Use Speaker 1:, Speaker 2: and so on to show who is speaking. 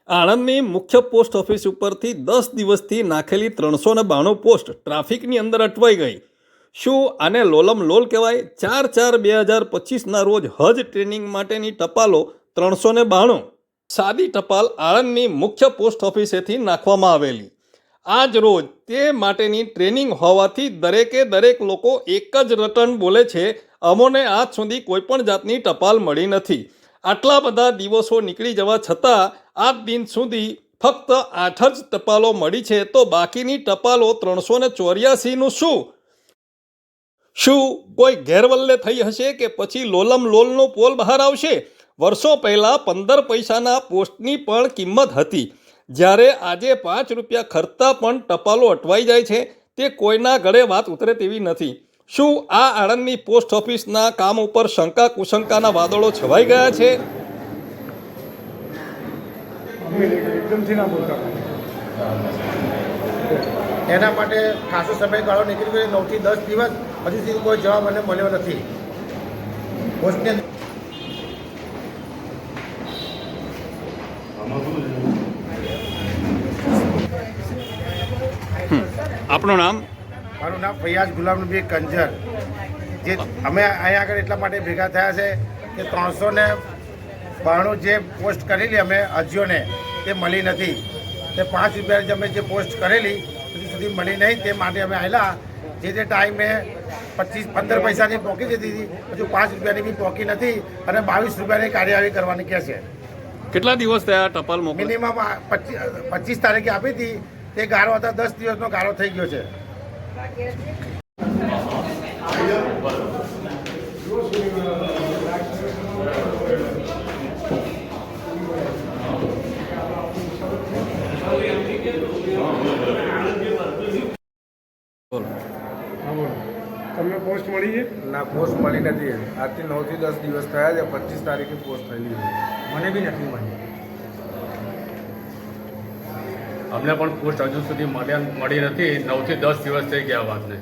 Speaker 1: આણંદની મુખ્ય post office ઉપરથી 10 દિવસથી નાખેલી 392 પોસ્ટ ટ્રાફિકની અંદર અટવાઈ ગઈ. શું આને લોલમ લોલ કહેવાય? 4/4/2025ના રોજ હજ ટ્રેનિંગ માટેની ટપાલો 392 સાદી ટપાલ આણંદની મુખ્ય પોસ્ટ ઓફિસેથી નાખવામાં આવેલી. આજ રોજ તે માટેની ટ્રેનિંગ હોવાથી દરેક લોકો એક જ રટન બોલે છે, અમોને આજ સુધી કોઈપણ જાતની ટપાલ મળી નથી. આટલા બધા દિવસો નીકળી જવા છતાં આજ દિન સુધી ફક્ત 8 જ ટપાલો મળી છે, તો બાકીની ટપાલો 384નું શું? શું કોઈ ગેરવલ્લે થઈ હશે કે પછી લોલમ લોલનો પોલ બહાર આવશે? વર્ષો પહેલાં 15 પૈસાના પોસ્ટની પણ કિંમત હતી, જ્યારે આજે 5 રૂપિયા ખર્ચતા પણ ટપાલો અટવાઈ જાય છે, તે કોઈના ગળે વાત ઉતરે તેવી નથી. શું આ આણંદની પોસ્ટ ઓફિસના કામ ઉપર શંકા કુશંકાના વાદળો છવાઈ ગયા છે?
Speaker 2: એના માટે ખાસો સમયગાળો નીકળી ગયો, 9 થી 10 દિવસ હજુ સુધી કોઈ જવાબ મને મળ્યો નથી. પોસ્ટને
Speaker 1: આપનું નામ?
Speaker 2: મારું નામ ફૈયાજ ગુલામનબી કંજર. જે અમે અહીંયા આગળ એટલા માટે ભેગા થયા છે કે 392 જે પોસ્ટ કરેલી અમે અરજીઓને તે મળી નથી. તે 5 રૂપિયા અમે જે પોસ્ટ કરેલી હજુ સુધી મળી નહીં, તે માટે અમે આવેલા. જે ટાઈમે 15 પૈસાની પહોંચી જતી હતી, હજુ 5 રૂપિયાની બી પહોંચી નથી અને 22 રૂપિયાની કાર્યવાહી કરવાની કહે છે.
Speaker 1: કેટલા દિવસ થયા ટપાલ મોકલી?
Speaker 2: મિનિમમ 25 તારીખે આપી હતી, તે ગાળો હતા 10 દિવસનો ગાળો થઈ ગયો છે.
Speaker 3: તમને પોસ્ટ મળી છે?
Speaker 4: ના, પોસ્ટ મળી નથી. આજથી 9 થી 10 દિવસ થયા છે. 25 તારીખે પોસ્ટ થયેલી છે.
Speaker 3: મને બી નથી મળી.
Speaker 5: અમને પણ પોસ્ટ હજુ સુધી મળી નથી. 9 થી 10 દિવસ થઈ ગયા વાતને.